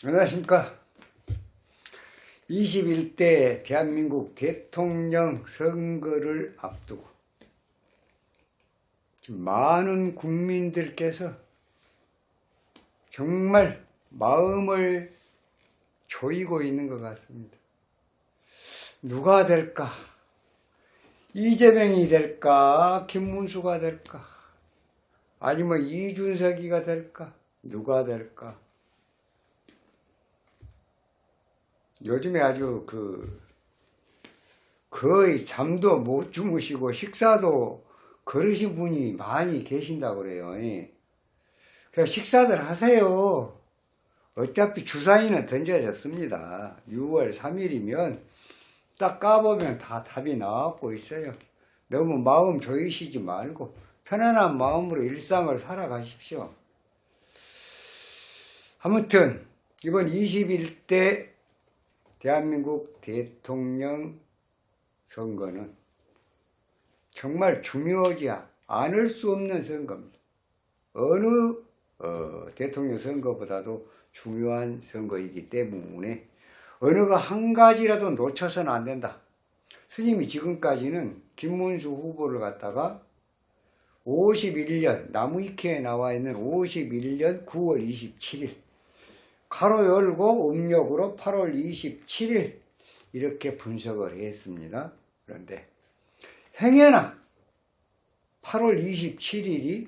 안녕하십니까. 21대 대한민국 대통령 선거를 앞두고 지금 많은 국민들께서 정말 마음을 조이고 있는 것 같습니다. 누가 될까? 이재명이 될까? 김문수가 될까? 아니면 이준석이가 될까? 누가 될까? 요즘에 아주 거의 잠도 못 주무시고 식사도 그러신 분이 많이 계신다고 그래요. 그래서 식사들 하세요. 어차피 주사위는 던져졌습니다. 6월 3일이면 딱 까보면 다 답이 나왔고 있어요. 너무 마음 조이시지 말고 편안한 마음으로 일상을 살아가십시오. 아무튼 이번 21대 대한민국 대통령 선거는 정말 중요하지 않을 수 없는 선거입니다. 어느 대통령 선거보다도 중요한 선거이기 때문에 어느 거 한 가지라도 놓쳐서는 안 된다. 스님이 지금까지는 김문수 후보를 갖다가 51년 나무위키에 나와 있는 51년 9월 27일 가로 열고 음력으로 8월 27일 이렇게 분석을 했습니다. 그런데 행여나 8월 27일이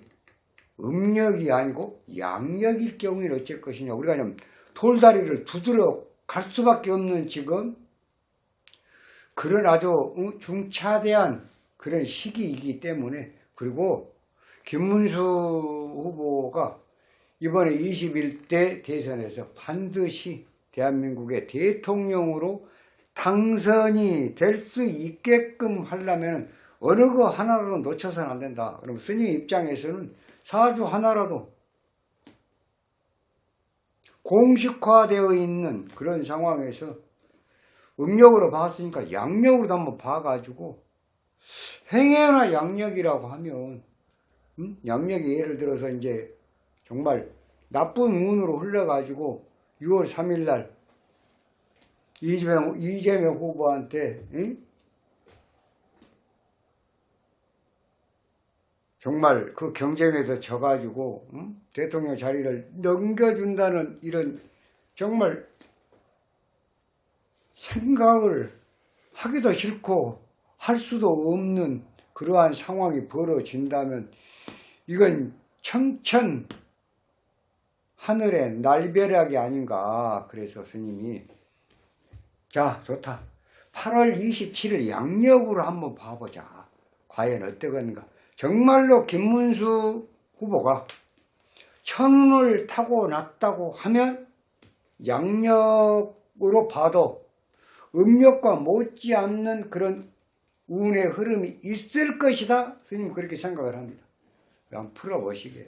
음력이 아니고 양력일 경우에는 어쩔 것이냐. 우리가 그냥 돌다리를 두드려 갈 수밖에 없는 지금 그런 아주 중차대한 그런 시기이기 때문에, 그리고 김문수 후보가 이번에 21대 대선에서 반드시 대한민국의 대통령으로 당선이 될 수 있게끔 하려면 어느 거 하나라도 놓쳐서는 안 된다. 그럼 스님 입장에서는 사주 하나라도 공식화되어 있는 그런 상황에서 음력으로 봤으니까 양력으로도 한번 봐가지고, 행여나 양력이라고 하면 양력이 예를 들어서 이제 정말 나쁜 운으로 흘러가지고 6월 3일 날 이재명 후보한테 정말 그 경쟁에서 져가지고 대통령 자리를 넘겨준다는 이런 정말 생각을 하기도 싫고 할 수도 없는 그러한 상황이 벌어진다면 이건 청천 하늘의 날벼락이 아닌가. 그래서 스님이 자, 좋다. 8월 27일 양력으로 한번 봐보자. 과연 어떠건가. 정말로 김문수 후보가 천운을 타고났다고 하면 양력으로 봐도 음력과 못지않는 그런 운의 흐름이 있을 것이다. 스님 그렇게 생각을 합니다. 한번 풀어보시게요.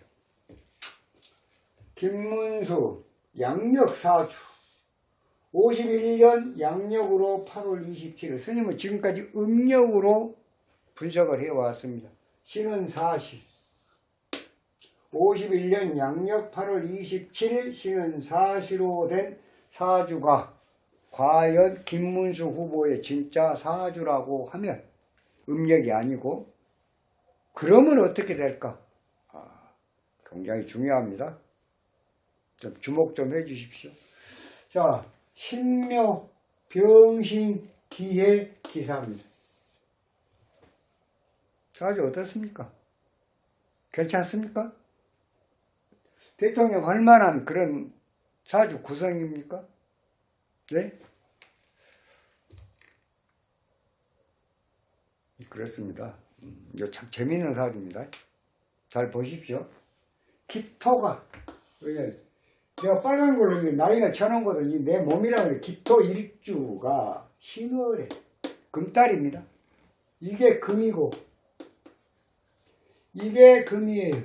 김문수 양력 사주 51년 양력으로 8월 27일. 스님은 지금까지 음력으로 분석을 해왔습니다. 신은 사시 51년 양력 8월 27일 신은 사시로 된 사주가 과연 김문수 후보의 진짜 사주라고 하면 음력이 아니고 그러면 어떻게 될까? 굉장히 중요합니다. 좀 주목 좀 해주십시오. 자, 신묘 병신 기해 기사입니다. 사주 어떻습니까? 괜찮습니까? 대통령 할 만한 그런 사주 구성입니까? 네? 그렇습니다. 이거 참 재미있는 사주입니다. 잘 보십시오. 기토가, 내가 빨간 걸로 나이가 쳐놓은 거든 내 몸이라고 그래. 기토 일주가 신월에 금달입니다. 이게 금이고 이게 금이에요.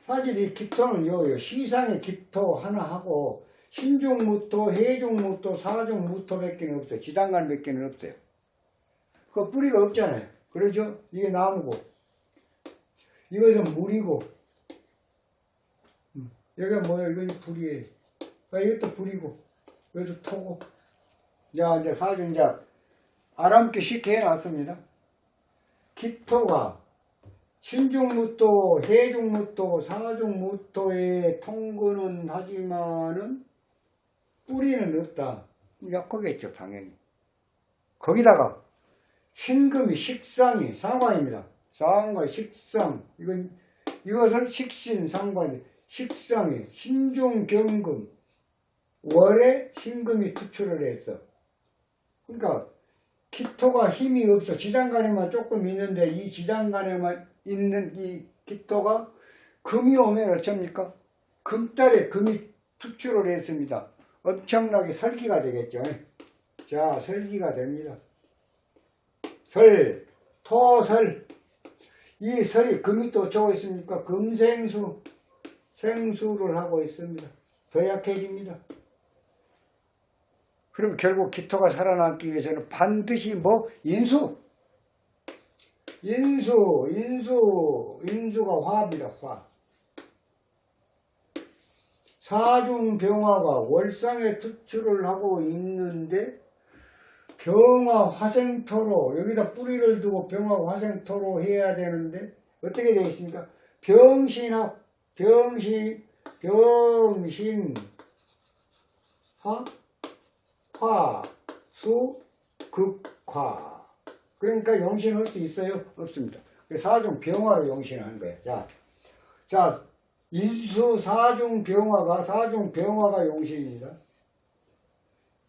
사실 이 기토는 요요 시상의 기토 하나 하고 신중무토, 해중무토, 사중무토밖에 없어요. 지장간 몇 개는 없대요. 그 뿌리가 없잖아요. 그러죠? 이게 나무고 이것은 물이고 여기가 뭐예요? 이건 불이에요. 이것도 불이고, 이것도 토고. 자, 이제 사주 이제 아람기 쉽게 해놨습니다. 기토가 신중무토, 해중무토, 사중무토의 통근은 하지만은 뿌리는 없다. 약하겠죠, 당연히. 거기다가 신금이 식상이 상관입니다. 상관, 식상. 이것은 식신 상관이 식상이 신중경금 월에 신금이 투출을 했어. 그러니까 기토가 힘이 없어. 지장간에만 조금 있는데 이 지장간에만 있는 이 기토가 금이 오면 어쩝니까? 금달에 금이 투출을 했습니다. 엄청나게 설기가 되겠죠. 자, 설기가 됩니다. 설, 토설. 이 설이 금이 또 좋아 있습니까? 금생수, 생수를 하고 있습니다. 더 약해집니다. 그럼 결국 기토가 살아남기 위해서는 반드시 인수가 화입니다. 화. 사중병화가 월상에 투출을 하고 있는데 병화 화생토로 여기다 뿌리를 두고 병화 화생토로 해야 되는데 어떻게 되어 있습니까? 병신합 화, 수, 극화. 그러니까 용신할 수 있어요? 없습니다. 사중 병화로 용신하는 거예요. 자, 인수 사중 병화가 용신입니다.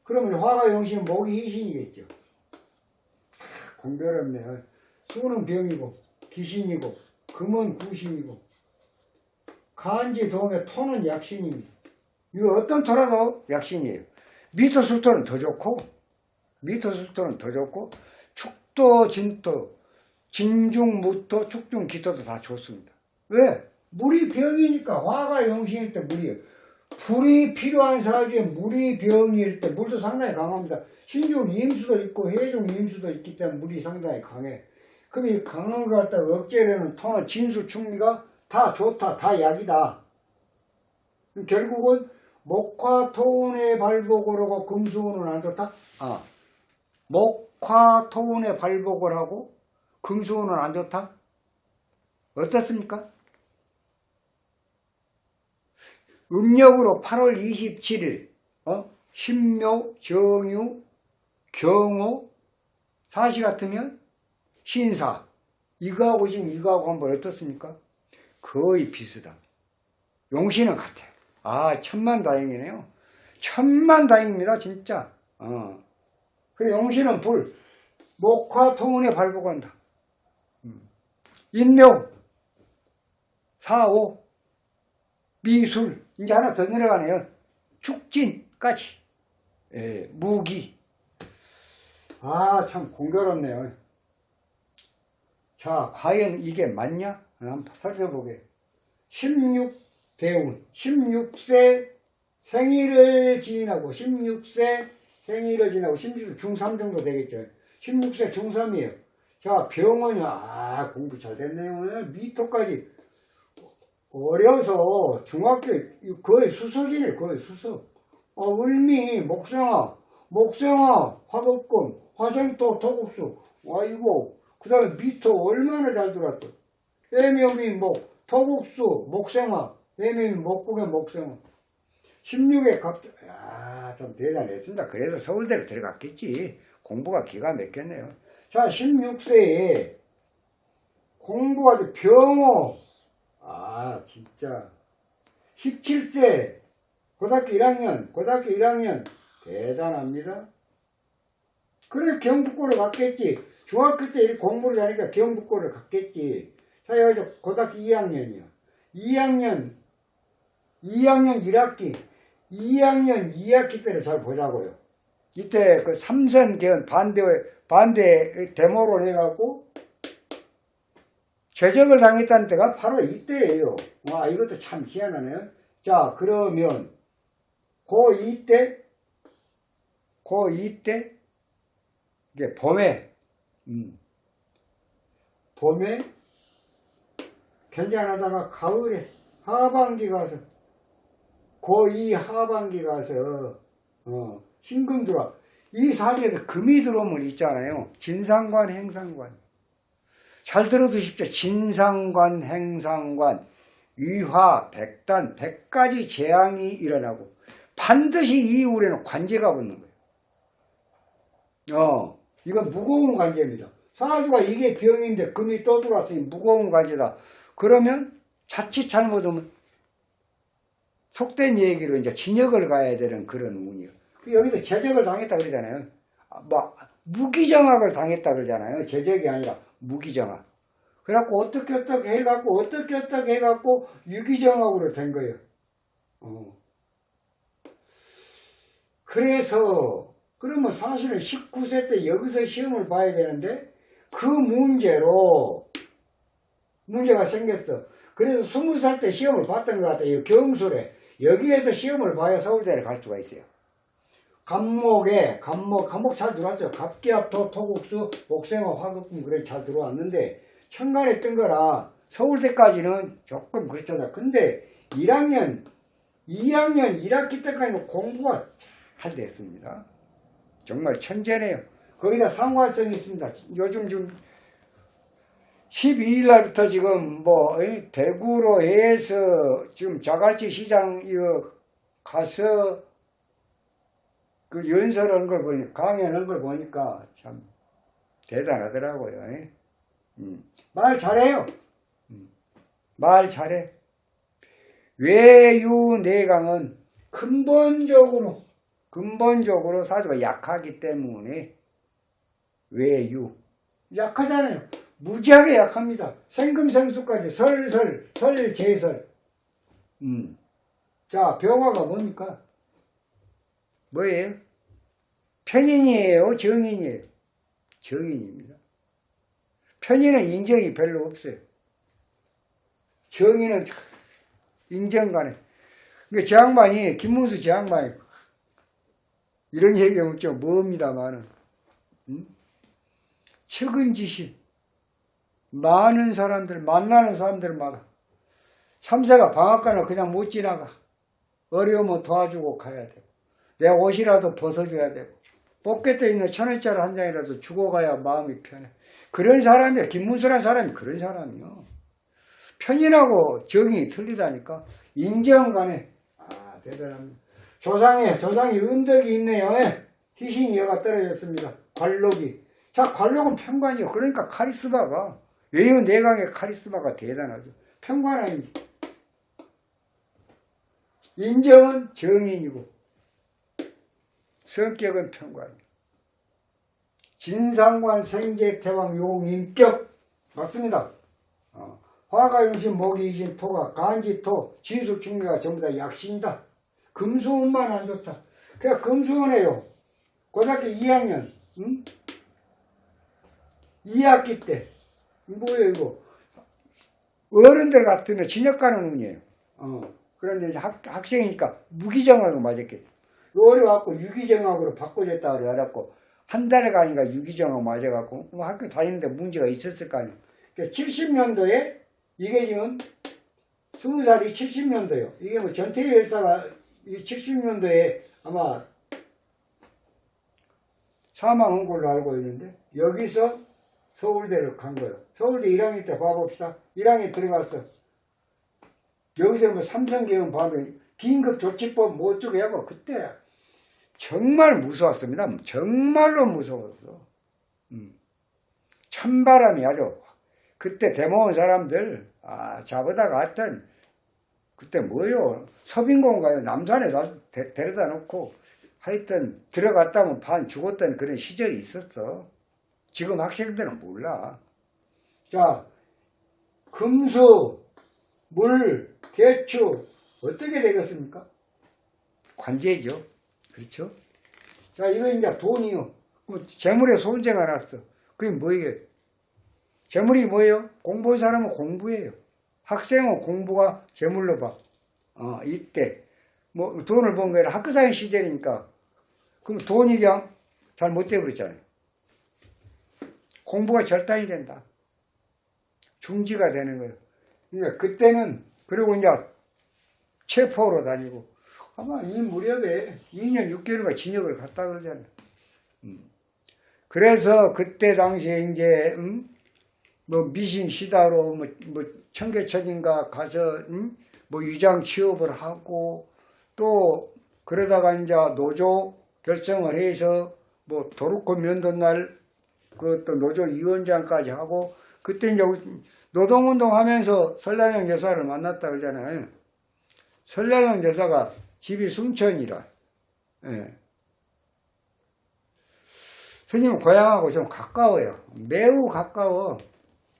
그러면 화가 용신, 목이 이신이겠죠. 공교롭네요. 수는 병이고, 기신이고, 금은 구신이고, 간지 동의 토는 약신입니다. 이거 어떤 토라도 약신이에요. 미토술토는 더 좋고, 축토, 진토, 진중무토, 축중기토도 다 좋습니다. 왜? 물이 병이니까. 화가 용신일 때 물이에요. 불이 필요한 사주에 물이 병일 때 물도 상당히 강합니다. 신중 임수도 있고 해중 임수도 있기 때문에 물이 상당히 강해. 그럼 이 강한 걸 갖다가 억제하려는 토는 진수 충미가 다 좋다, 다 약이다. 결국은 목화토운의 발복을 하고 금수운은 안 좋다? 목화토운의 발복을 하고 금수운은 안 좋다? 어떻습니까? 음력으로 8월 27일 신묘, 정유, 경호, 사시 같으면 신사. 이거하고 지금 이거하고 한번 어떻습니까? 거의 비슷합니다. 용신은 같아요. 천만다행이네요. 천만다행입니다, 진짜. 그 용신은 불, 목화토운에 발복한다. 인묘, 사오, 미술, 이제 하나 더 내려가네요. 축진까지. 무기. 참 공교롭네요. 자, 과연 이게 맞냐? 한번 살펴보게. 16대운, 16세 생일을 지나고, 16세 중3 정도 되겠죠. 16세 중3이에요. 자, 병원이, 공부 잘 됐네요. 미토까지. 어려서 중학교 거의 수석이네. 거의 수석. 을미, 목생화, 화급금, 화생토, 토국수. 이거 그 다음에 미토 얼마나 잘 들어왔어. 애묘미, 토국수, 목생화, 애묘미, 목국의 목생화. 16에 좀 대단했습니다. 그래서 서울대로 들어갔겠지. 공부가 기가 막혔네요. 자, 16세에 공부가 병호. 진짜. 17세, 고등학교 1학년, 대단합니다. 그래, 경북고를 갔겠지. 중학교 때 공부를 하니까 경북고를 갔겠지. 자, 여기 고등학교 2학년이야. 2학년 1학기, 2학년 2학기 때를 잘 보자고요. 이때 그 삼선계원 반대 데모를 해갖고, 제적을 당했다는 때가 바로 이때예요. 이것도 참 희한하네요. 자, 그러면 고2 때 이게 봄에 괜찮아다가 가을에 하반기 가서 고2 하반기 가서 신금 들어와. 이 사주에서 금이 들어오면 있잖아요. 진상관, 행상관. 잘 들어두십시오. 진상관, 행상관, 위화, 백단, 100가지 재앙이 일어나고 반드시 이 이후에는 관제가 붙는 거예요. 이건 무거운 관제입니다. 사주가 이게 병인데 금이 또 들어왔으니 무거운 관제다. 그러면 자칫 잘못하면 속된 얘기로 이제 진역을 가야 되는 그런 운이요. 여기도 제적을 당했다 그러잖아요. 무기정학을 당했다 그러잖아요. 제적이 아니라 무기정학. 그래갖고 어떻게 해갖고 유기정학으로 된 거예요. 그래서 그러면 사실은 19세 때 여기서 시험을 봐야 되는데 그 문제로 문제가 생겼어. 그래서 20살 때 시험을 봤던 것 같아요. 경술에. 여기에서 시험을 봐야 서울대를 갈 수가 있어요. 감목 잘 들어왔죠. 갑기압토, 토국수, 목생어, 화극금 그래 잘 들어왔는데 천간에 뜬 거라 서울대까지는 조금 그렇잖아. 근데 2학년 1학기 때까지는 공부가 잘 됐습니다. 정말 천재네요. 거기다 상관성이 있습니다. 요즘 좀 12일 날부터 지금 대구로 해서 지금 자갈치 시장 가서 그 연설한 걸 보니까 강연한 걸 보니까 참 대단하더라고요. 말 잘해요. 말 잘해. 외유내강은 근본적으로 사주가 약하기 때문에 외유 약하잖아요. 무지하게 약합니다. 생금생수까지 설제설. 자, 병화가 뭡니까? 뭐예요? 편인이에요? 정인이에요? 정인입니다. 편인은 인정이 별로 없어요. 정인은 인정가네. 그러니까 저 양반이, 김문수 저 양반이 이런 얘기하면 좀 멉니다만은 측은지심 많은 사람들, 만나는 사람들마다 참새가 방앗간을 그냥 못 지나가. 어려우면 도와주고 가야 되고 내 옷이라도 벗어줘야 되고 포켓에 있는 1,000원짜리 한 장이라도 주고 가야 마음이 편해. 그런 사람이야. 김문수란 사람이 그런 사람이요. 편인하고 정이 틀리다니까. 인정간에 대단합니다. 조상이 은덕이 있네요. 희신이 여가 떨어졌습니다. 관록이. 자, 관록은 편관이요. 그러니까 카리스마가 외유내강의 카리스마가 대단하죠. 편관아닙니다. 인정은 정인이고 성격은 편관이고 진상관 생재태왕 용인격 맞습니다. 화가 용신 목이 이신 토가 간지토 지수충미가 전부 다 약신이다. 금수운만 안 좋다. 그냥 금수운이에요. 고등학교 2학년 2학기 때 뭐예요 이거 어른들 같으면 진역 가는 운이에요. 그런데 이제 학생이니까 무기정학으로 맞았겠죠. 어려갖고 유기정학으로 바꿔줬다 그래갖고 한 달에 가니까 유기정학 맞아갖고 학교 다니는데 문제가 있었을 거 아니에요. 그러니까 70년도에 이게 지금 20살이 70년도예요. 이게 뭐 전태일 열사가 70년도에 아마 사망한 걸로 알고 있는데 여기서 서울대를 간 거예요. 서울대 1학년 때 봐봅시다. 1학년 들어갔어. 여기서 뭐 삼성계엄 봐도 긴급조치법 뭐 어쩌고 하고 그때 정말 무서웠습니다. 정말로 무서웠어. 찬바람이 아주 그때 데모온 사람들 잡아다가 하여튼 그때 뭐요 서빙공가요 남산에 데려다 놓고 하여튼 들어갔다면 반 죽었던 그런 시절이 있었어. 지금 학생들은 몰라. 자, 금수, 물, 대추 어떻게 되겠습니까? 관제죠. 그렇죠? 자, 이거 이제 돈이요. 재물에 손재가 났어. 그게 뭐예요? 재물이 뭐예요? 공부한 사람은 공부예요. 학생은 공부가 재물로 봐. 이때 뭐 돈을 번 거라 학교 다니는 시절이니까 그럼 돈이 그냥 잘 못 되고 그랬잖아요. 공부가 절단이 된다. 중지가 되는 거예요. 그러니까 그때는 그리고 이제 체포로 다니고 아마 이 무렵에 2년 6개월간 징역을 갔다 그러잖아. 그래서 그때 당시에 이제 뭐 미신 시다로 뭐 청계천인가 가서 뭐 위장 취업을 하고 또 그러다가 이제 노조 결성을 해서 뭐 도루코 면도날 그 또 노조 위원장까지 하고 그때 이제 노동운동 하면서 설량영 여사를 만났다 그러잖아요. 설량영 여사가 집이 순천이라. 예. 스님 고향하고 좀 가까워요. 매우 가까워.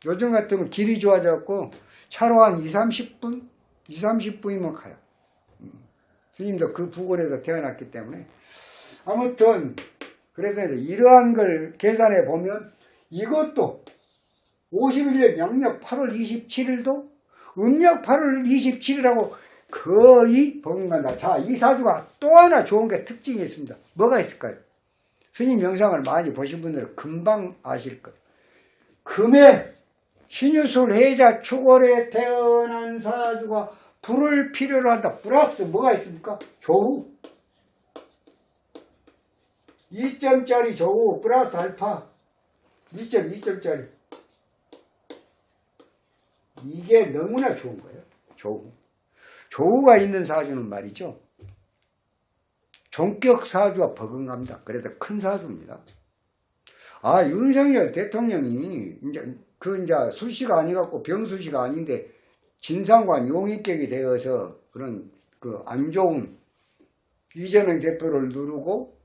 요즘 같으면 길이 좋아졌고 차로 한 30분? 30분이면 가요. 스님도 그 부근에서 태어났기 때문에. 아무튼 그래서 이러한 걸 계산해 보면 이것도 51년 양력 8월 27일도 음력 8월 27일하고 거의 범인간다. 자, 이 사주가 또 하나 좋은 게 특징이 있습니다. 뭐가 있을까요? 스님 영상을 많이 보신 분들은 금방 아실 거예요. 금에 신유술 해자 축월에 태어난 사주가 불을 필요로 한다. 플러스 뭐가 있습니까? 조후. 2점짜리 조후 플러스 알파 2점짜리 이게 너무나 좋은 거예요. 조후. 조후가 있는 사주는 말이죠. 종격 사주와 버금갑니다. 그래도 큰 사주입니다. 아, 윤석열 대통령이 이제 수시가 아니갖고 병수시가 아닌데 진상관 용의격이 되어서 그런 그 안 좋은 이재명 대표를 누르고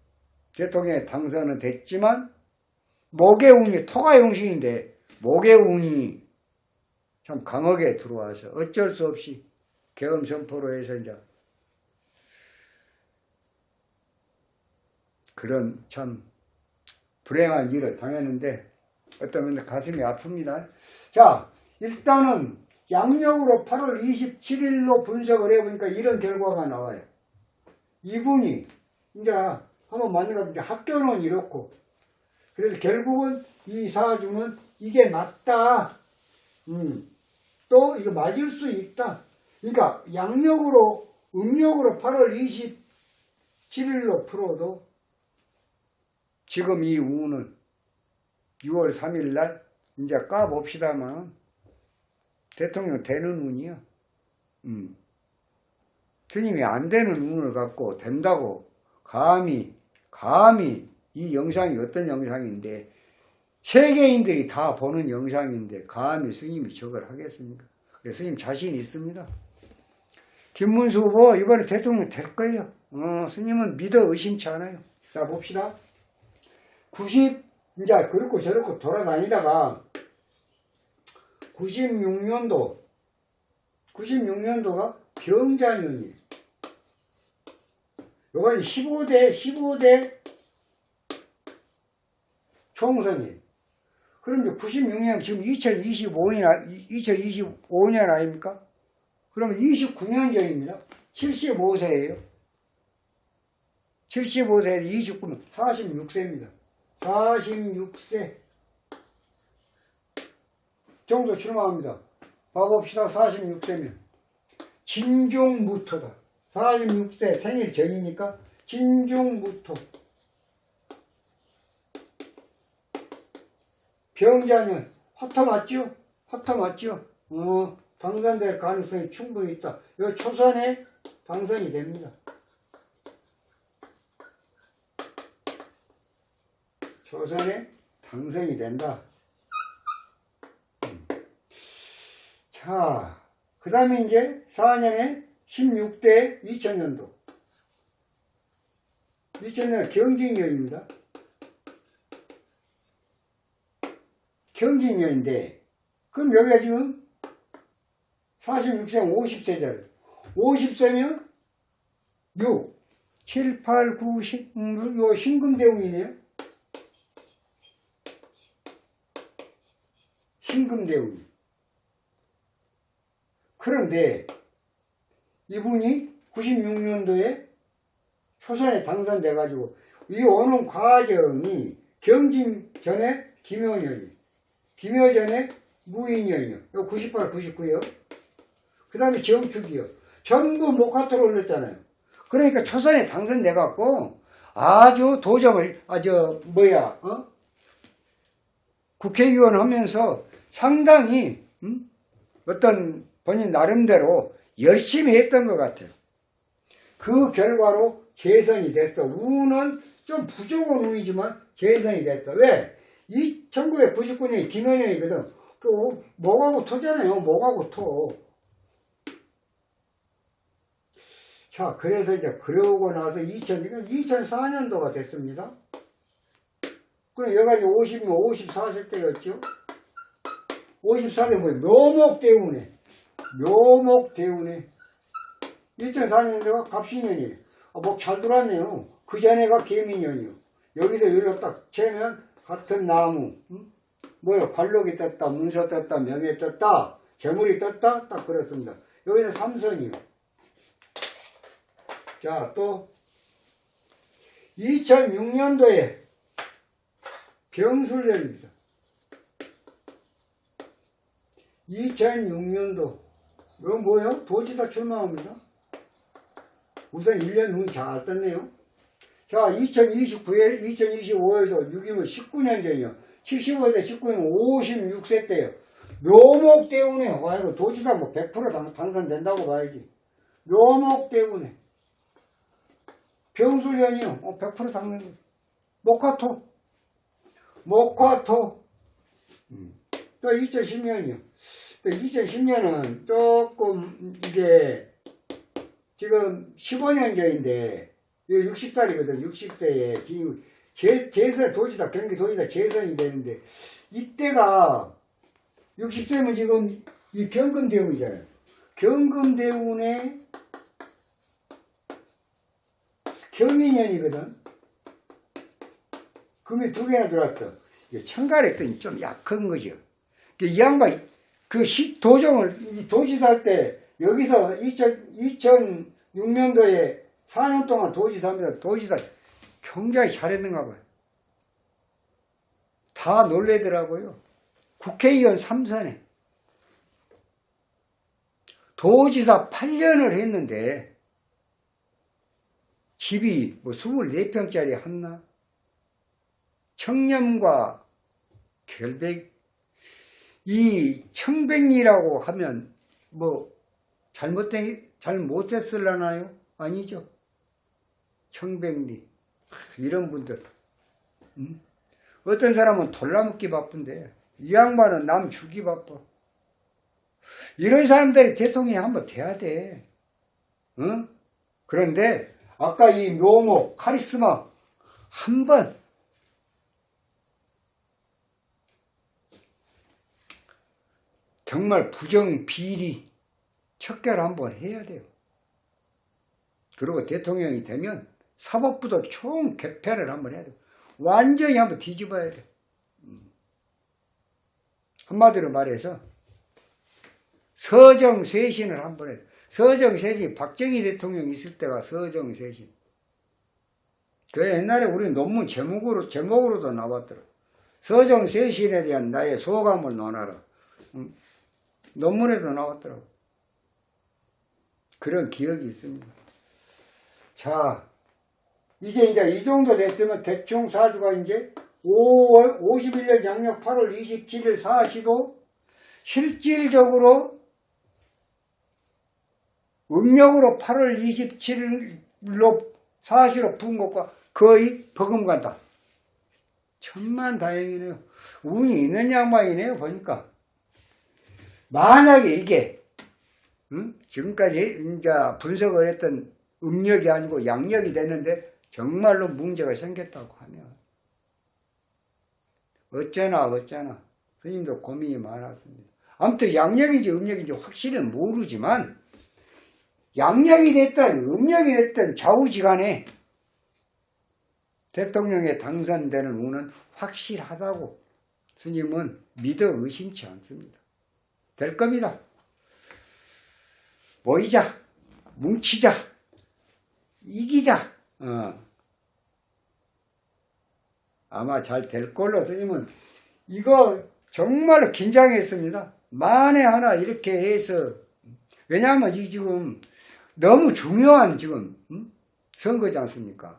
대통령에 당선은 됐지만 목의 운이 토가 용신인데 목의 운이 참 강하게 들어와서 어쩔 수 없이 계엄 선포로 해서 이제 그런 참 불행한 일을 당했는데 어떤 면에 가슴이 아픕니다. 자, 일단은 양력으로 8월 27일로 분석을 해보니까 이런 결과가 나와요. 이분이 이제 한번 만나가지고 이제 학교는 이렇고 그래서 결국은 이 사주는 이게 맞다. 또 이거 맞을 수 있다. 그러니까 양력으로 음력으로 8월 27일로 풀어도 지금 이 운은 6월 3일 날 이제 까봅시다만 대통령 되는 운이야. 스님이 안 되는 운을 갖고 된다고 감히 이 영상이 어떤 영상인데 세계인들이 다 보는 영상인데 감히 스님이 저걸 하겠습니까? 그래서 스님 자신 있습니다. 김문수 후보 이번에 대통령 될 거예요. 스님은 믿어 의심치 않아요. 자, 봅시다. 이제 그렇고 저렇고 돌아다니다가 96년도가 병자년이에요. 요건 15대 총선이에요. 그럼 이제 96년 지금 2025년 아닙니까? 그러면 29년 전입니다. 75세예요. 75세에 29년 46세입니다. 46세 정도 출마합니다. 봐봅시다. 46세면 진중무토다. 46세 생일 전이니까 진중무토. 병자는 화토 맞죠? 화토 맞죠? 당선될 가능성이 충분히 있다. 이 초선에 당선이 됩니다. 초선에 당선이 된다. 자, 그 다음에 이제 4년에 16대 2000년도. 2000년 경진년입니다. 경진년인데, 그럼 여기가 지금 46세면 50세잖아요. 50세면 6, 7, 8, 9, 10, 요 신금대운이네요. 신금대운. 그런데 이분이 96년도에 초선에 당선돼가지고 이 오는 과정이 경진 전에 김효년이, 김효 전에 무인년이요. 98, 99요. 그 다음에 정축이요. 전부 목화토로 올렸잖아요. 그러니까 초선에 당선돼갖고 아주 도정을, 국회의원 하면서 상당히, 어떤 본인 나름대로 열심히 했던 것 같아요. 그 결과로 재선이 됐어. 운은 좀 부족한 운이지만 재선이 됐어. 왜? 1999년에 김현영이거든. 목하고 토잖아요. 목하고 토. 자, 그래서 이제 그러고 나서 2004년도가 됐습니다. 그럼 여기까지 54세 때였죠. 54세 묘목 대운에 2004년도가 갑신년이에요. 목 잘 들어왔네요. 그 전에가 개미년이요. 여기서 여기로 딱 채면 같은 나무, 관록이 떴다, 문서 떴다, 명예 떴다, 재물이 떴다, 딱 그렇습니다. 여기는 삼선이요. 자, 또 2006년도에 병술년입니다. 2006년도 이거 뭐예요? 도지사 출마합니다. 우선 1년 운이 잘 떴네요. 자, 2025에서 6이면 19년 전이요. 75세 19년 56세 때요. 묘목 때문에 와, 이거 도지사 100% 당선된다고 봐야지. 묘목 때문에 병술년이요. 100% 당선. 목화토. 또 2010년이요. 또 2010년은 조금 이게 지금 15년 전인데 60살이거든. 60세에 지금 재선 도지사, 경기도지사 재선이 되는데 이때가 60세면 지금 이 경금대운이잖아요. 경금대운에 경인년이거든. 금이 2개나 들어왔어. 천간했더니 좀 약한 거죠. 이 양반 도정을 도지사 할 때 여기서 2006년도에 4년 동안 도지사입니다. 도지사 굉장히 잘했는가 봐요. 다 놀래더라고요. 국회의원 3선에 도지사 8년을 했는데 집이 24평짜리 하나? 청렴과 결백, 이 청백리라고 하면 잘못했을라나요? 아니죠. 청백리. 이런 분들. 어떤 사람은 돌라먹기 바쁜데 이 양반은 남 주기 바빠. 이런 사람들이 대통령이 한번 돼야 돼. 응? 그런데 아까 이 묘목, 카리스마 한번 정말 부정, 비리 척결 한번 해야 돼요. 그리고 대통령이 되면 사법부도 총 개편을 한번 해야 돼요. 완전히 한번 뒤집어야 돼요. 한마디로 말해서 서정쇄신을 한번 해야 돼요. 서정쇄신, 박정희 대통령이 있을 때가 서정쇄신. 그 옛날에 우리 논문 제목으로도 나왔더라. 서정쇄신에 대한 나의 소감을 논하라. 논문에도 나왔더라고. 그런 기억이 있습니다. 자, 이제 이 정도 됐으면 대충 사주가 이제 5월 51년 양력 8월 27일 사시도 실질적으로 음력으로 8월 27일로 사시로 푼 것과 거의 버금간다. 천만다행이네요. 운이 있는 양반이네요. 보니까. 만약에 이게 지금까지 이제 분석을 했던 음력이 아니고 양력이 되는데 정말로 문제가 생겼다고 하면 어쩌나 스님도 고민이 많았습니다. 아무튼 양력인지 음력인지 확실히 모르지만 양력이 됐든 음력이 됐든 좌우지간에 대통령에 당선되는 운은 확실하다고 스님은 믿어 의심치 않습니다. 될 겁니다. 모이자, 뭉치자, 이기자. 아마 잘 될 걸로 스님은 이거 정말로 긴장했습니다. 만에 하나 이렇게 해서 왜냐하면 이 지금 너무 중요한 지금 선거지 않습니까?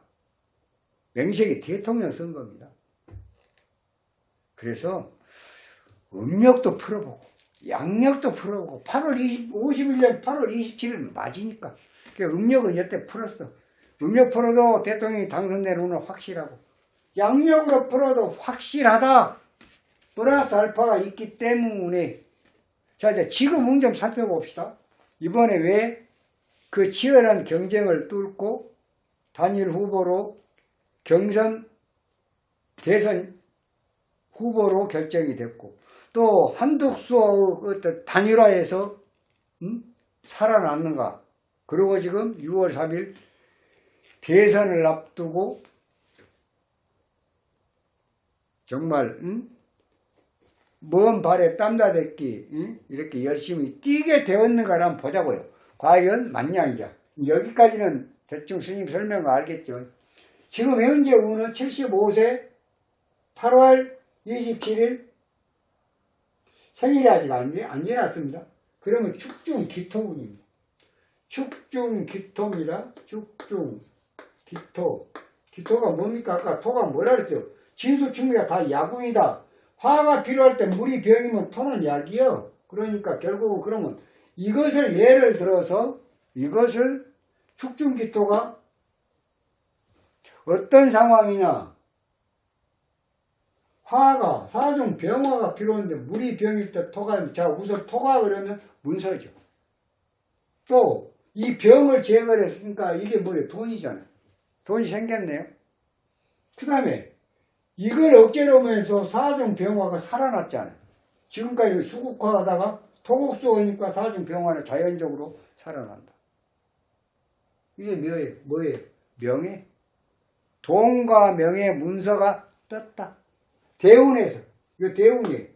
명색이 대통령 선거입니다. 그래서 음력도 풀어보고 양력도 풀어보고 51년 8월 27일 맞으니까 음력은 여태 풀었어. 음력 풀어도 대통령이 당선되는 오늘 확실하고 양력으로 풀어도 확실하다. 플러스 알파가 있기 때문에 자 이제 지금 운 좀 살펴봅시다. 이번에 왜 그 치열한 경쟁을 뚫고 단일 후보로 경선 대선 후보로 결정이 됐고 또 한독수의 어떤 단일화에서 살아났는가. 그리고 지금 6월 3일 대선을 앞두고 정말 먼 발에 땀다 댔기 이렇게 열심히 뛰게 되었는가를 한번 보자고요. 과연 맞냐 이제. 여기까지는 대충 스님 설명을 알겠죠. 지금 현재 운은 75세 8월 27일 생일이 아직 안 지났습니다. 그러면 축중기토운입니다. 축중기토입니다. 축중기토. 기토가 뭡니까? 아까 토가 뭐라 그랬어요? 진수충미가 다 약운이다. 화가 필요할 때 물이 병이면 토는 약이요. 그러니까 결국은 그러면 이것을 예를 들어서 이것을 축중기토가 어떤 상황이냐. 화가 사중 병화가 필요한데 물이 병일 때 토가 자 우선 토가 그러면 문서죠. 또 이 병을 제거를 했으니까 이게 뭐예요? 돈이잖아요. 돈이 생겼네요. 그 다음에 이걸 억제로 하면서 사중 병화가 살아났잖아요. 지금까지 수국화하다가 토국수하니까 사중 병화는 자연적으로 살아난다. 이게 뭐예요? 명예. 돈과 명예 문서가 떴다. 대운에서. 이거 대운이에요.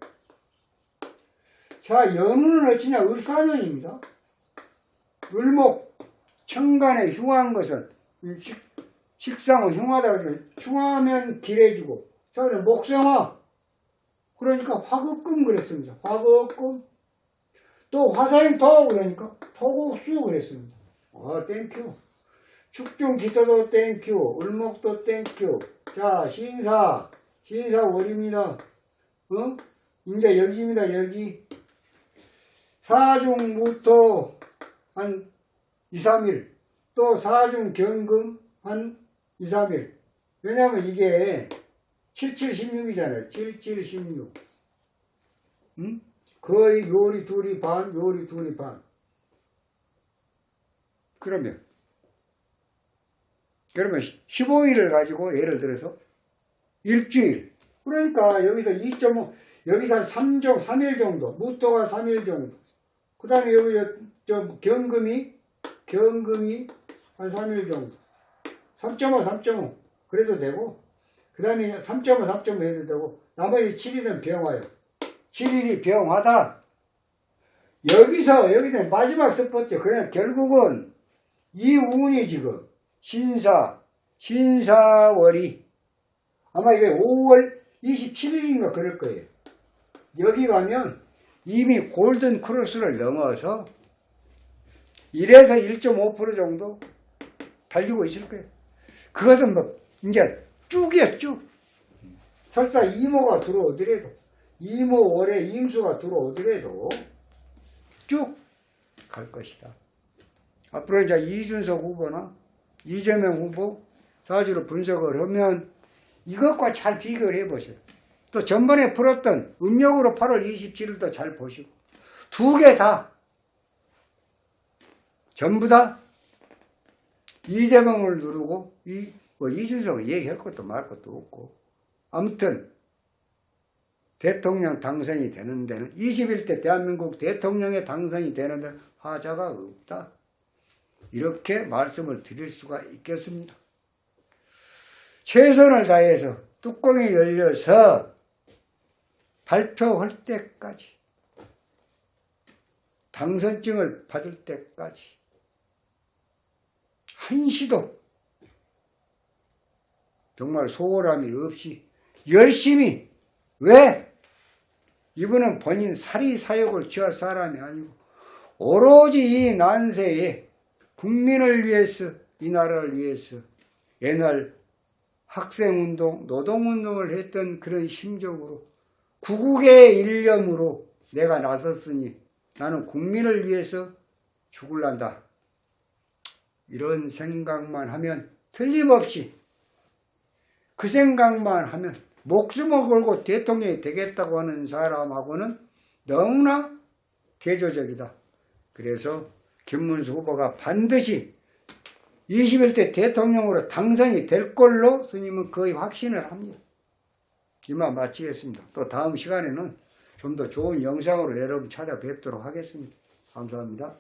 자, 연운은 어찌냐? 을사년입니다. 을목, 천간에 흉한 것은, 식상은 흉하다고 하면, 흉하면 길해지고, 저는 목성화. 그러니까 화극금 그랬습니다. 화극금. 또 화사임토 그러니까 토국수 그랬습니다. 땡큐. 축중기토도 땡큐. 을목도 땡큐. 자, 신사월입니다. 이제 여기입니다. 여기 사중무토 한 2, 3일 또 사중경금 한 2, 3일. 왜냐하면 이게 7716이잖아요. 7716. 거의 요리 둘이 반, 요리 둘이 반. 그러면 15일을 가지고 예를 들어서 일주일. 그러니까 여기서 2.5, 여기서 한 3일 정도, 무토가 3일 정도. 그 다음에 여기 경금이 한 3일 정도. 3.5 그래도 되고, 그 다음에 3.5 해도 되고, 나머지 7일은 병화요. 7일이 병화다. 여기는 마지막 스포츠. 그냥 결국은 이 운이 지금 신사월이 아마 이게 5월 27일인가 그럴 거예요. 여기 가면 이미 골든 크로스를 넘어서 1에서 1.5% 정도 달리고 있을 거예요. 그것은 뭐 이제 쭉이야 쭉. 설사 이모가 들어오더라도 이모월에 임수가 들어오더라도 쭉 갈 것이다. 앞으로 이제 이준석 후보나 이재명 후보 사주로 분석을 하면 이것과 잘 비교를 해보세요. 또 전번에 풀었던 음력으로 8월 27일도 잘 보시고 두 개 다 전부 다 이재명을 누르고 이준석을 얘기할 것도 말 것도 없고 아무튼 대통령 당선이 되는 데는 21대 대한민국 대통령의 당선이 되는 데는 하자가 없다. 이렇게 말씀을 드릴 수가 있겠습니다. 최선을 다해서 뚜껑이 열려서 발표할 때까지 당선증을 받을 때까지 한시도 정말 소홀함이 없이 열심히 왜? 이분은 본인 사리사욕을 취할 사람이 아니고 오로지 이 난세에 국민을 위해서 이 나라를 위해서 옛날 학생운동, 노동운동을 했던 그런 심정으로 구국의 일념으로 내가 나섰으니 나는 국민을 위해서 죽을란다. 이런 생각만 하면 틀림없이 그 생각만 하면 목숨을 걸고 대통령이 되겠다고 하는 사람하고는 너무나 대조적이다. 그래서 김문수 후보가 반드시 21대 대통령으로 당선이 될 걸로 스님은 거의 확신을 합니다. 이만 마치겠습니다. 또 다음 시간에는 좀 더 좋은 영상으로 여러분 찾아뵙도록 하겠습니다. 감사합니다.